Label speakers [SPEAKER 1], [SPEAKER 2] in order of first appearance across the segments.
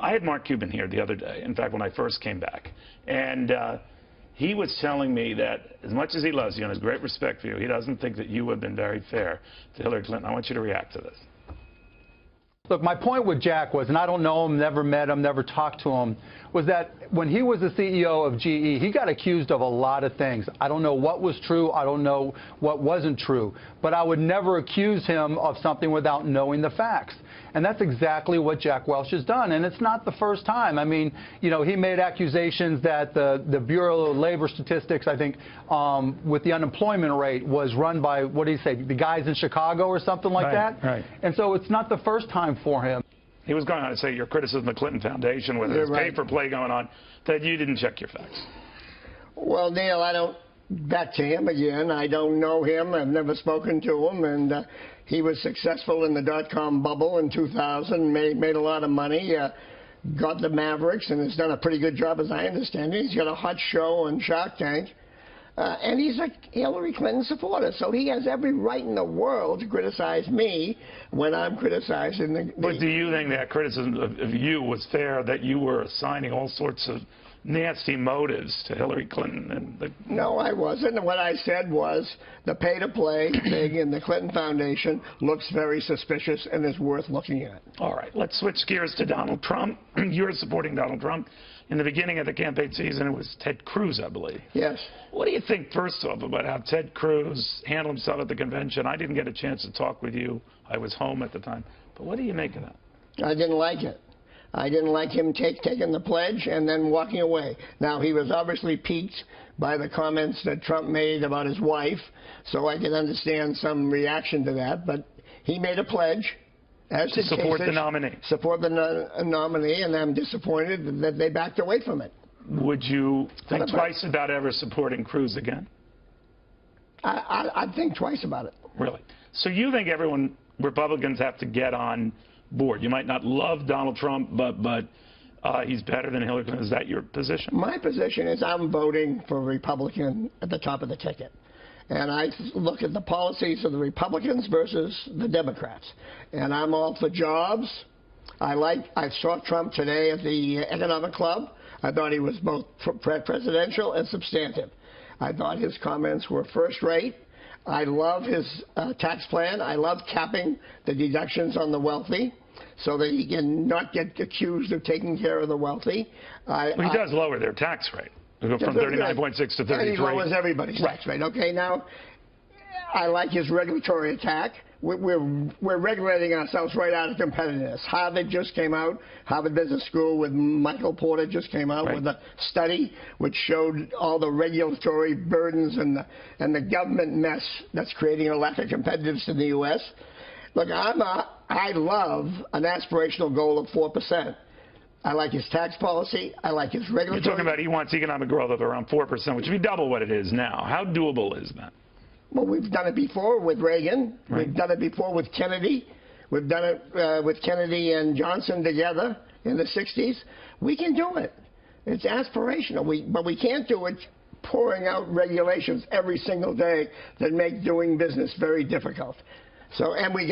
[SPEAKER 1] I had Mark Cuban here the other day, in fact, when I first came back. And he was telling me that as much as he loves you and has great respect for you, he doesn't think that you have been very fair to Hillary Clinton. I want you to react to this.
[SPEAKER 2] Look, my point with Jack was, and I don't know him, never met him, never talked to him, was that when he was the CEO of GE, he got accused of a lot of things. I don't know what was true. I don't know what wasn't true. But I would never accuse him of something without knowing the facts. And that's exactly what Jack Welch has done. And it's not the first time. I mean, you know, he made accusations that the Bureau of Labor Statistics, I think, with the unemployment rate was run by, what did he say, the guys in Chicago or something like that?
[SPEAKER 1] Right.
[SPEAKER 2] And so it's not the first time for him.
[SPEAKER 1] He was going on to say your criticism of the Clinton Foundation, where there's pay for play going on, that you didn't check your facts.
[SPEAKER 3] Well, Neil, I don't back to him again. I don't know him. I've never spoken to him. And he was successful in the dot-com bubble in 2000, made a lot of money, got the Mavericks, and has done a pretty good job, as I understand it. He's got a hot show on Shark Tank. And he's a Hillary Clinton supporter, so he has every right in the world to criticize me when I'm criticizing the...
[SPEAKER 1] But do you think that criticism of you was fair, that you were assigning all sorts of nasty motives to Hillary Clinton?
[SPEAKER 3] No, I wasn't. What I said was the pay-to-play thing in the Clinton Foundation looks very suspicious and is worth looking at.
[SPEAKER 1] All right, let's switch gears to Donald Trump. You're supporting Donald Trump. In the beginning of the campaign season, it was Ted Cruz, I believe.
[SPEAKER 3] Yes.
[SPEAKER 1] What do you think, first off, about how Ted Cruz handled himself at the convention? I didn't get a chance to talk with you. I was home at the time. But what do you make of that?
[SPEAKER 3] I didn't like it. I didn't like him taking the pledge and then walking away. Now, he was obviously piqued by the comments that Trump made about his wife, so I can understand some reaction to that. But he made a pledge.
[SPEAKER 1] To support the nominee.
[SPEAKER 3] Support the nominee, and I'm disappointed that they backed away from it.
[SPEAKER 1] Would you think twice about ever supporting Cruz again?
[SPEAKER 3] I'd think twice about it.
[SPEAKER 1] Really? So you think Republicans have to get on board? You might not love Donald Trump, but he's better than Hillary Clinton. Is that your position?
[SPEAKER 3] My position is I'm voting for a Republican at the top of the ticket. And I look at the policies of the Republicans versus the Democrats. And I'm all for jobs. I saw Trump today at the Economic Club. I thought he was both presidential and substantive. I thought his comments were first rate. I love his tax plan. I love capping the deductions on the wealthy so that he can not get accused of taking care of the wealthy.
[SPEAKER 1] Well, he does lower their tax rate. From 39.6 to 33.
[SPEAKER 3] And he lowers everybody's tax rate. Okay, now, I like his regulatory attack. We're regulating ourselves right out of competitiveness. Harvard just came out. Harvard Business School with Michael Porter just came out with a study which showed all the regulatory burdens and the government mess that's creating a lack of competitiveness in the U.S. Look, I love an aspirational goal of 4%. I like his tax policy. I like his regulatory.
[SPEAKER 1] You're talking about he wants economic growth of around 4%, which would be double what it is now. How doable is that?
[SPEAKER 3] Well, we've done it before with Reagan. Right. We've done it before with Kennedy. We've done it with Kennedy and Johnson together in the 60s. We can do it. It's aspirational. But we can't do it pouring out regulations every single day that make doing business very difficult. So, and he's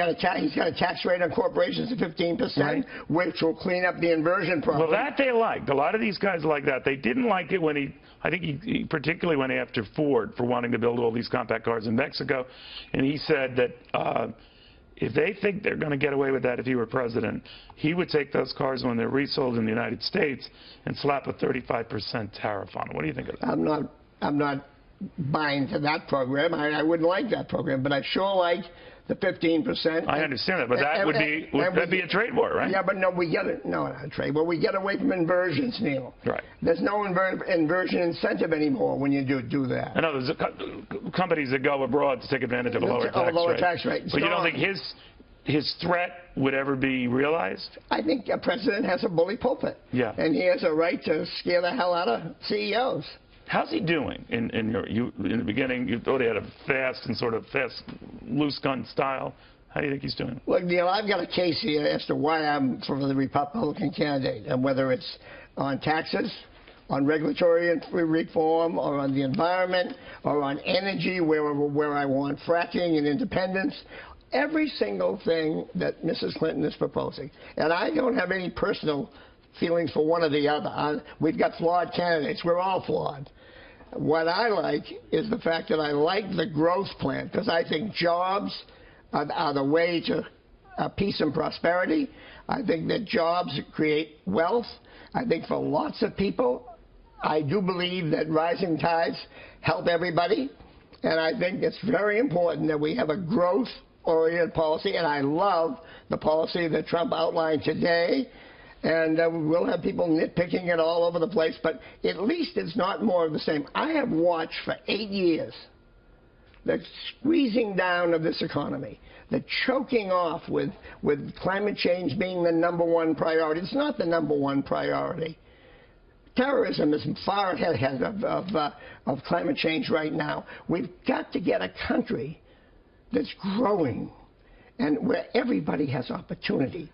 [SPEAKER 3] got a tax rate on corporations of 15%, which will clean up the inversion problem.
[SPEAKER 1] Well, that they liked. A lot of these guys like that. They didn't like it when I think he particularly went after Ford for wanting to build all these compact cars in Mexico. And he said that if they think they're going to get away with that if he were president, he would take those cars when they're resold in the United States and slap a 35% tariff on them. What do you think of that?
[SPEAKER 3] I'm not buying to that program. I wouldn't like that program, but I sure like the 15%.
[SPEAKER 1] I understand that, but that would be a trade war, right?
[SPEAKER 3] Yeah, but no, we get it. No, not a trade war. We get away from inversions, Neil.
[SPEAKER 1] Right.
[SPEAKER 3] There's no inversion incentive anymore when you do that.
[SPEAKER 1] I know there's companies that go abroad to take advantage of a lower tax rate. But you don't think his threat would ever be realized?
[SPEAKER 3] I think a president has a bully pulpit.
[SPEAKER 1] Yeah.
[SPEAKER 3] And he has a right to scare the hell out of CEOs.
[SPEAKER 1] How's he doing? In the beginning, you thought he had a fast, loose gun style. How do you think he's doing?
[SPEAKER 3] Look, Neil, I've got a case here as to why I'm for the Republican candidate, and whether it's on taxes, on regulatory reform, or on the environment, or on energy, where I want fracking and independence. Every single thing that Mrs. Clinton is proposing. And I don't have any personal feelings for one or the other. We've got flawed candidates. We're all flawed. What I like is the fact that I like the growth plan, because I think jobs are the way to peace and prosperity. I think that jobs create wealth. I think for lots of people, I do believe that rising tides help everybody. And I think it's very important that we have a growth-oriented policy. And I love the policy that Trump outlined today. And we'll have people nitpicking it all over the place. But at least it's not more of the same. I have watched for 8 years the squeezing down of this economy, the choking off with climate change being the #1 priority. It's not the #1 priority. Terrorism is far ahead of climate change right now. We've got to get a country that's growing and where everybody has opportunity.